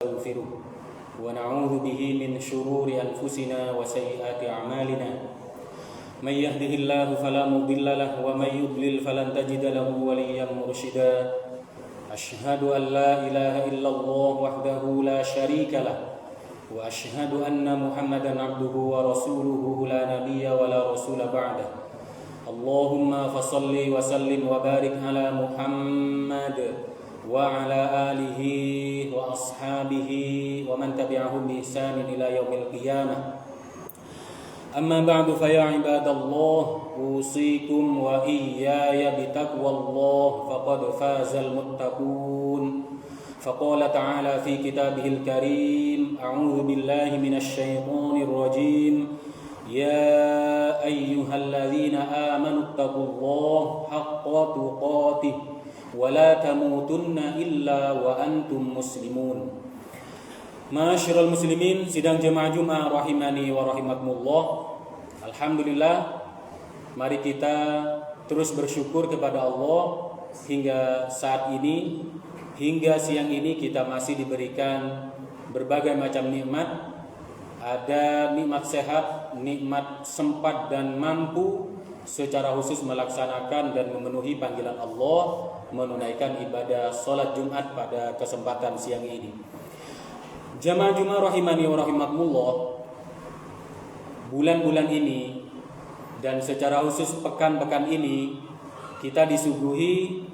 ونستغفره ونعوذ به من شرور أنفسنا وسيئات أعمالنا من يهده الله فلا مضل له ومن يضلل فلن تجد له وليا مرشدا أشهد أن لا إله إلا الله وحده لا شريك له وأشهد أن محمدا عبده ورسوله لا نبي ولا رسول بعده اللهم فصل وسلم وبارك على محمد وعلى آله وأصحابه ومن تبعهم بإحسان إلى يوم القيامة أما بعد فيا عباد الله أوصيكم وإياي بتقوى الله فقد فاز المتقون فقال تعالى في كتابه الكريم أعوذ بالله من الشيطان الرجيم يا أيها الذين آمنوا اتقوا الله حق تقاته ولا تموتن إلا وأنتم مسلمون. Ma'asyiral muslimin, sidang jemaah Jumat rahimani wa rahimakumullah. Alhamdulillah, mari kita terus bersyukur kepada Allah hingga saat ini, hingga siang ini kita masih diberikan berbagai macam nikmat. Ada nikmat sehat, nikmat sempat dan mampu secara khusus melaksanakan dan memenuhi panggilan Allah, menunaikan ibadah salat Jumat pada kesempatan siang ini. Jamaah Jumat rahimani wa rahimakumullah, bulan-bulan ini dan secara khusus pekan-pekan ini kita disuguhi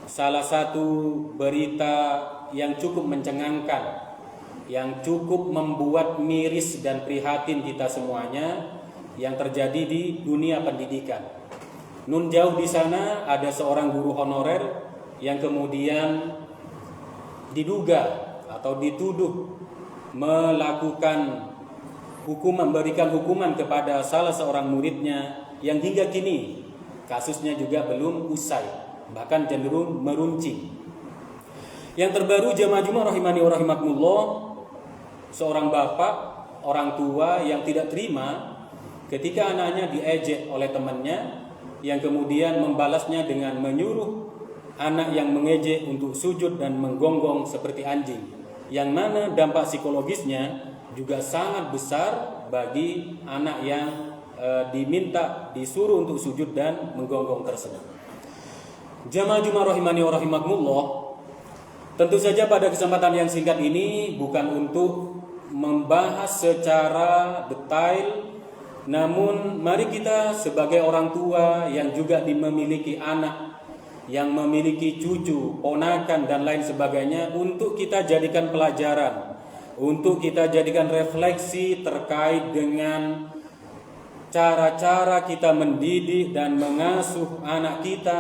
salah satu berita yang cukup mencengangkan, yang cukup membuat miris dan prihatin kita semuanya, yang terjadi di dunia pendidikan. Nun jauh di sana ada seorang guru honorer yang kemudian diduga atau dituduh melakukan memberikan hukuman kepada salah seorang muridnya yang hingga kini kasusnya juga belum usai, bahkan cenderung meruncing. Yang terbaru jemaah Jumat rahimani wa rahimakumullah, seorang bapak, orang tua yang tidak terima ketika anaknya diejek oleh temannya, yang kemudian membalasnya dengan menyuruh anak yang mengejek untuk sujud dan menggonggong seperti anjing, yang mana dampak psikologisnya juga sangat besar bagi anak yang disuruh untuk sujud dan menggonggong tersebut. Jamaah Jumat rahimani wa rahimakumullah, tentu saja pada kesempatan yang singkat ini bukan untuk membahas secara detail, namun mari kita sebagai orang tua yang juga memiliki anak, yang memiliki cucu, ponakan dan lain sebagainya, untuk kita jadikan pelajaran, untuk kita jadikan refleksi terkait dengan cara-cara kita mendidik dan mengasuh anak kita,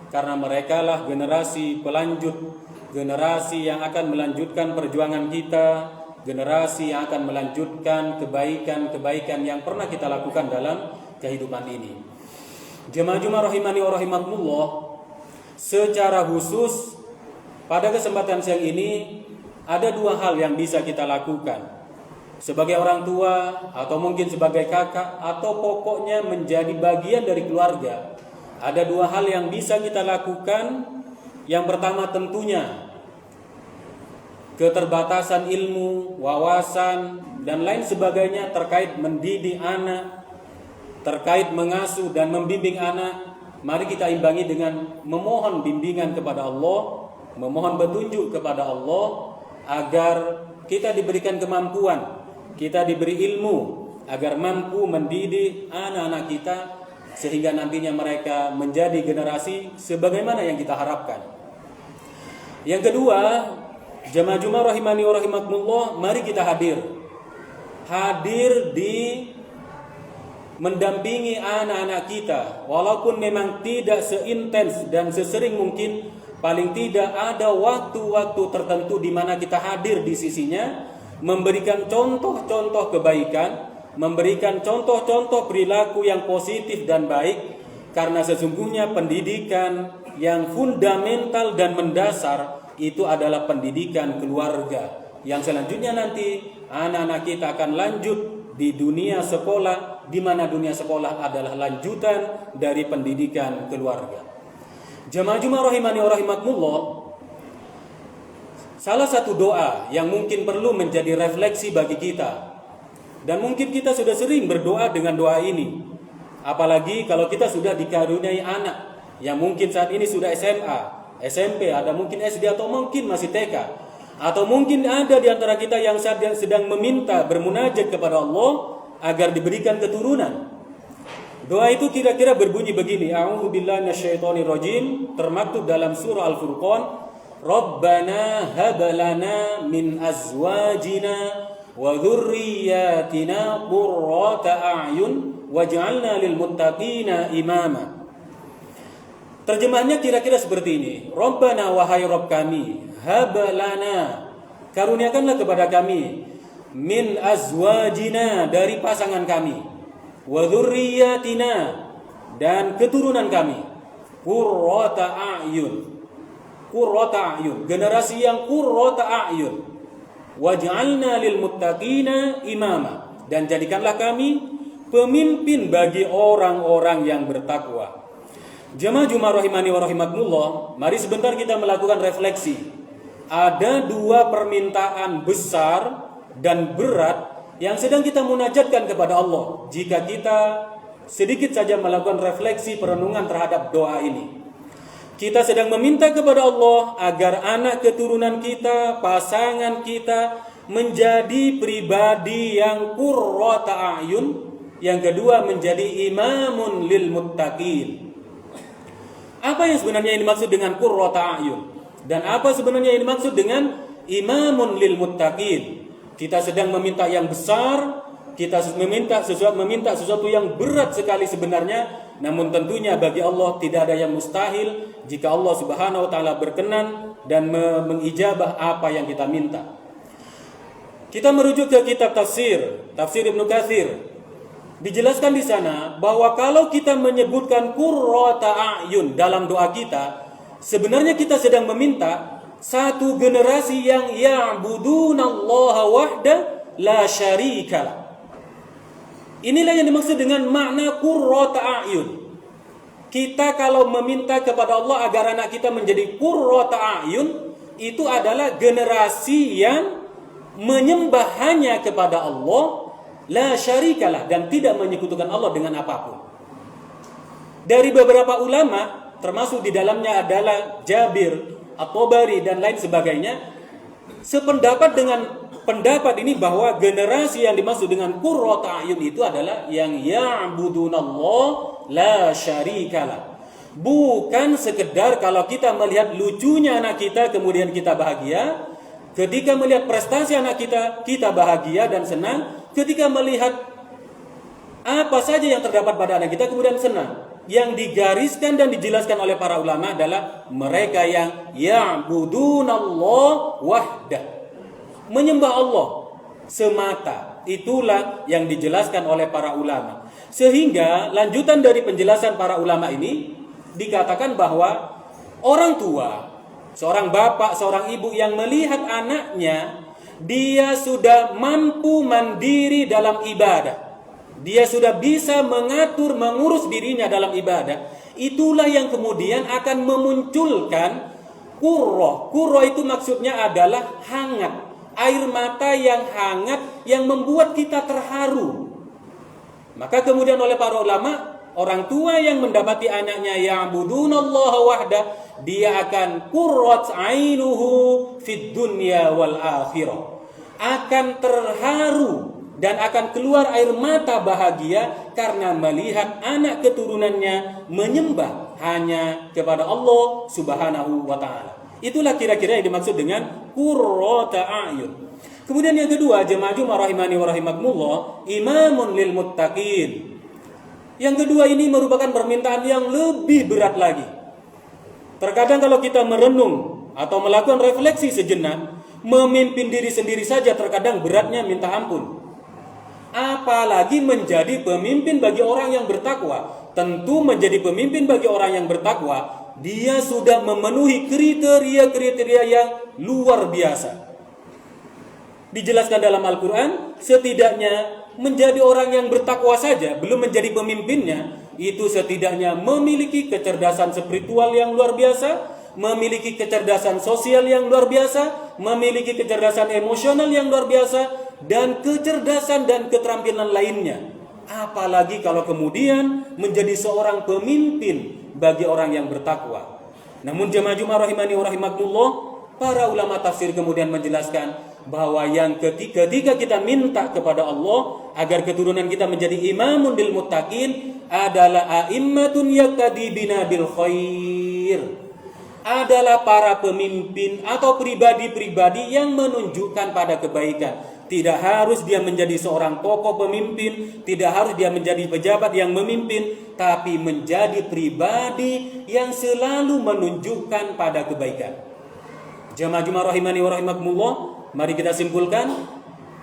karena merekalah generasi pelanjut, generasi yang akan melanjutkan perjuangan kita, generasi yang akan melanjutkan kebaikan-kebaikan yang pernah kita lakukan dalam kehidupan ini. Jemaah Jumat rahimani wa rahimakumullah, secara khusus pada kesempatan siang ini ada dua hal yang bisa kita lakukan sebagai orang tua, atau mungkin sebagai kakak, atau pokoknya menjadi bagian dari keluarga. Ada dua hal yang bisa kita lakukan. Yang pertama tentunya keterbatasan ilmu, wawasan, dan lain sebagainya terkait mendidik anak, terkait mengasuh dan membimbing anak. Mari kita imbangi dengan memohon bimbingan kepada Allah, memohon petunjuk kepada Allah, agar kita diberikan kemampuan, kita diberi ilmu, agar mampu mendidik anak-anak kita, sehingga nantinya mereka menjadi generasi sebagaimana yang kita harapkan. Yang kedua, jamaah Jumat rahimani wa rahimakumullah, mari kita hadir di mendampingi anak-anak kita, walaupun memang tidak seintens dan sesering mungkin, paling tidak ada waktu-waktu tertentu di mana kita hadir di sisinya, memberikan contoh-contoh kebaikan, memberikan contoh-contoh perilaku yang positif dan baik, karena sesungguhnya pendidikan yang fundamental dan mendasar itu adalah pendidikan keluarga, yang selanjutnya nanti anak-anak kita akan lanjut di dunia sekolah, di mana dunia sekolah adalah lanjutan dari pendidikan keluarga. Jamaah Jumat rahimani wa rahimakumullah, salah satu doa yang mungkin perlu menjadi refleksi bagi kita, dan mungkin kita sudah sering berdoa dengan doa ini, apalagi kalau kita sudah dikaruniai anak yang mungkin saat ini sudah SMA, SMP, ada mungkin SD atau mungkin masih TK, atau mungkin ada di antara kita yang sedang meminta bermunajat kepada Allah agar diberikan keturunan. Doa itu kira-kira berbunyi begini, A'udzubillahi minasyaitonirrajim, termaktub dalam surah Al-Furqan, Rabbana hab lana min azwajina wa dzurriyyatina qurrata a'yun waj'alna lil muttaqina imama. Terjemahnya kira-kira seperti ini, Rabbana, wahai Rabb kami, hab lana, karuniakanlah kepada kami, min azwajina, dari pasangan kami, wa dzurriyyatina, dan keturunan kami, qurrata a'yun, generasi yang qurrata a'yun, waj'alna lil muttaqina imama, dan jadikanlah kami pemimpin bagi orang-orang yang bertakwa. Jemaah Jumat rahimani wa rahimakumullah, mari sebentar kita melakukan refleksi. Ada dua permintaan besar dan berat yang sedang kita munajatkan kepada Allah jika kita sedikit saja melakukan refleksi perenungan terhadap doa ini. Kita sedang meminta kepada Allah agar anak keturunan kita, pasangan kita menjadi pribadi yang qurrata a'yun, yang kedua menjadi imamun lil muttaqin. Apa yang sebenarnya ini dimaksud dengan qurrata a'yun? Dan apa sebenarnya ini dimaksud dengan imamun lil muttaqin? Kita sedang meminta yang besar, kita meminta sesuatu yang berat sekali sebenarnya, namun tentunya bagi Allah tidak ada yang mustahil jika Allah Subhanahu wa taala berkenan dan mengijabah apa yang kita minta. Kita merujuk ke kitab tafsir Ibnu Katsir. Dijelaskan di sana bahwa kalau kita menyebutkan qurrata a'yun dalam doa kita, sebenarnya kita sedang meminta satu generasi yang ya'budunallaha wahda la syarikalah. Inilah yang dimaksud dengan makna qurrata a'yun. Kita kalau meminta kepada Allah agar anak kita menjadi qurrata a'yun, itu adalah generasi yang menyembah hanya kepada Allah, la syarikalah, dan tidak menyekutukan Allah dengan apapun. Dari beberapa ulama, termasuk di dalamnya adalah Jabir, At-Tabari, dan lain sebagainya, sependapat dengan pendapat ini bahwa generasi yang dimaksud dengan qurrata a'yun itu adalah yang ya'budunallaha la syarikalah. Bukan sekedar kalau kita melihat lucunya anak kita kemudian kita bahagia, ketika melihat prestasi anak kita, kita bahagia dan senang, ketika melihat apa saja yang terdapat pada anak kita kemudian senang. Yang digariskan dan dijelaskan oleh para ulama adalah mereka yang ya'budunallaha wahda, menyembah Allah semata. Itulah yang dijelaskan oleh para ulama. Sehingga lanjutan dari penjelasan para ulama ini dikatakan bahwa orang tua, seorang bapak, seorang ibu yang melihat anaknya dia sudah mampu mandiri dalam ibadah, dia sudah bisa mengatur, mengurus dirinya dalam ibadah, itulah yang kemudian akan memunculkan qurrah. Qurrah itu maksudnya adalah hangat, air mata yang hangat yang membuat kita terharu. Maka kemudian oleh para ulama, orang tua yang mendapati anaknya ya'budunallaha wahda, dia akan qurrat ainuhu fid dunya wal akhirah, akan terharu dan akan keluar air mata bahagia karena melihat anak keturunannya menyembah hanya kepada Allah Subhanahu wa taala. Itulah kira-kira yang dimaksud dengan qurrata a'yun. Kemudian yang kedua, jemaah Jumat rahimani wa rahimakumullah, imamun lil muttaqin. Yang kedua ini merupakan permintaan yang lebih berat lagi. Terkadang kalau kita merenung atau melakukan refleksi sejenak, memimpin diri sendiri saja terkadang beratnya minta ampun. Apalagi menjadi pemimpin bagi orang yang bertakwa. Tentu menjadi pemimpin bagi orang yang bertakwa, dia sudah memenuhi kriteria-kriteria yang luar biasa. Dijelaskan dalam Al-Quran, setidaknya menjadi orang yang bertakwa saja, belum menjadi pemimpinnya, itu setidaknya memiliki kecerdasan spiritual yang luar biasa, memiliki kecerdasan sosial yang luar biasa, memiliki kecerdasan emosional yang luar biasa, dan kecerdasan dan keterampilan lainnya. Apalagi kalau kemudian menjadi seorang pemimpin bagi orang yang bertakwa. Namun jemaah Jumat rahimani wa rahimakumullah, para ulama tafsir kemudian menjelaskan bahwa yang ketika kita minta kepada Allah agar keturunan kita menjadi imamun lil muttaqin adalah a'immatun yaqtadi bina bil khair. Adalah para pemimpin atau pribadi-pribadi yang menunjukkan pada kebaikan. Tidak harus dia menjadi seorang tokoh pemimpin, tidak harus dia menjadi pejabat yang memimpin, tapi menjadi pribadi yang selalu menunjukkan pada kebaikan. Jamaah Jumat rahimani wa rahimakumullah, mari kita simpulkan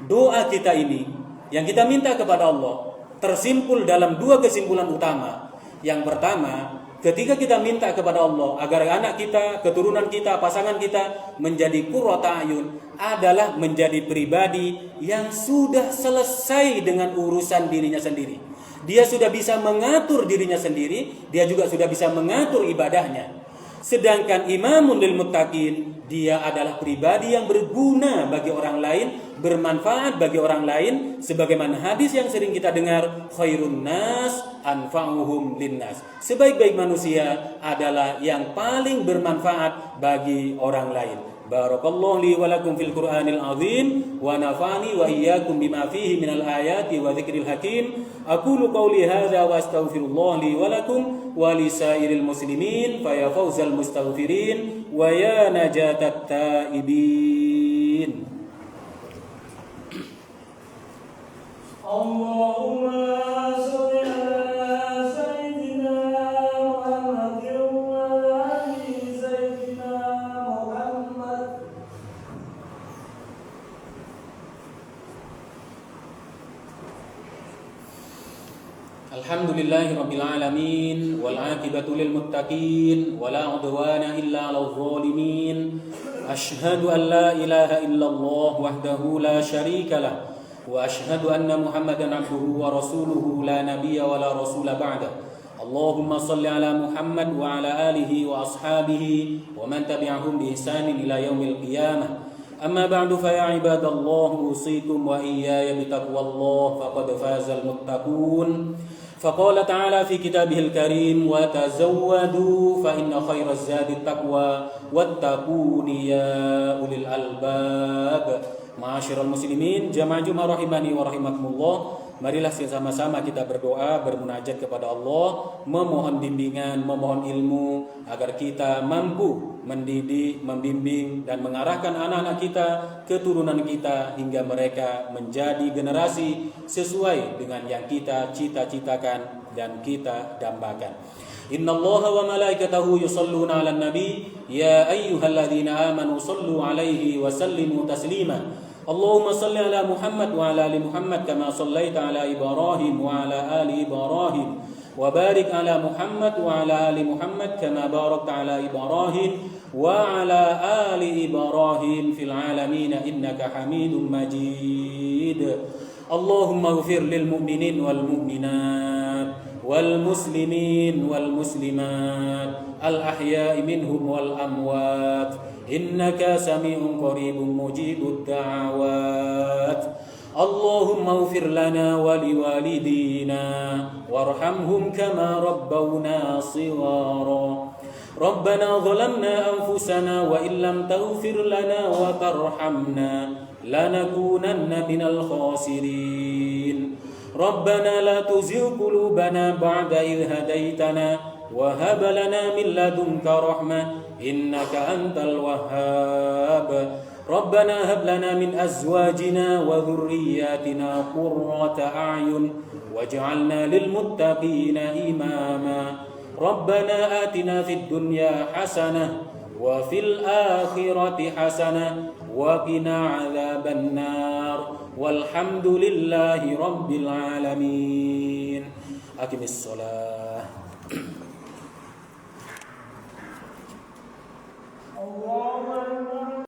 doa kita ini yang kita minta kepada Allah tersimpul dalam dua kesimpulan utama. Yang pertama, ketika kita minta kepada Allah agar anak kita, keturunan kita, pasangan kita menjadi qurrata ayun, adalah menjadi pribadi yang sudah selesai dengan urusan dirinya sendiri. Dia sudah bisa mengatur dirinya sendiri, dia juga sudah bisa mengatur ibadahnya. Sedangkan imamun lil muttaqin, dia adalah pribadi yang berguna bagi orang lain, bermanfaat bagi orang lain, sebagaimana hadis yang sering kita dengar, khairun nas anfa'uhum linnas. Sebaik-baik manusia adalah yang paling bermanfaat bagi orang lain. Barakallahu li wa lakum fil Qur'anil azim wa nafa'ani wa iyyakum bima fihi minal ayati wa dzikril hakim. Aqulu qawli hadza wa astaghfirullah li wa lakum wa li sairil muslimin fa ya fawzal mustaghfirin wa ya najatat taibin. Allahumma shalli ala sayyidina Muhammad wa ali sayyidina Muhammad. Alhamdulillahi rabbil alamin wal aqibatu lil muttaqin wala udwana illa 'alal zalimin. Asyhadu an la ilaha illallah wahdahu la syarika lah wa asyhadu anna Muhammadan 'abduhu wa rasuluhu la nabiyya wa la rasula ba'da. Allahumma shalli ala Muhammad wa ala alihi wa ashabihi wa man tabi'ahum bi ihsanin ila yaumil qiyamah. Amma ba'du fa ya ibadallah usikum wa iyaya bi taqwallah faqad fazal muttaqun. Faqala ta'ala fi kitabihil karim wa tazawwadu fa inna khairaz zadi taqwa wattaquni ya ulil albab. Ma'asyiral muslimin, jamaah Jumat rahimani wa rahimakumullah, marilah sama-sama kita berdoa, bermunajat kepada Allah, memohon bimbingan, memohon ilmu agar kita mampu mendidik, membimbing dan mengarahkan anak-anak kita, keturunan kita hingga mereka menjadi generasi sesuai dengan yang kita cita-citakan dan kita dambakan. Innallaha wa malaikatahu yusholluna 'alan nabi ya ayyuhalladzina amanu shallu 'alaihi wa sallimu taslima. Allahumma shalli ala Muhammad wa ala ali Muhammad kama shallaita ala Ibrahim wa ala ali Ibrahim wa barik ala Muhammad wa ala ali Muhammad kama barakta ala Ibrahim wa ala ali Ibrahim fil alamin innaka Hamidum Majid. Allahumma ighfir lil mu'minin wal mu'minat wal muslimin wal muslimat al ahya'i minhum wal amwat innaka sami'un qaribun mujibud da'awat. Allahumma ighfir lana wa liwalidina warhamhum kama rabbawna shighara. Rabbana zalamna anfusana wa illam taghfir lana wa tarhamna lanakunanna minal khasirin. Rabbana la tuzigh qulubana ba'da idh hadaytana wa hab lana min ladunka rahmah innaka antal wahhab. Rabbana hab lana min azwajina wa dhurriyyatina qurrata a'yun waj'alna lil muttaqina imama. Rabbana atina fid dunya hasanah wa fil akhirati hasanah wa qina 'adzaban nar. Walhamdulillahi rabbil alamin. Aqimis shalah. Allahu akbar.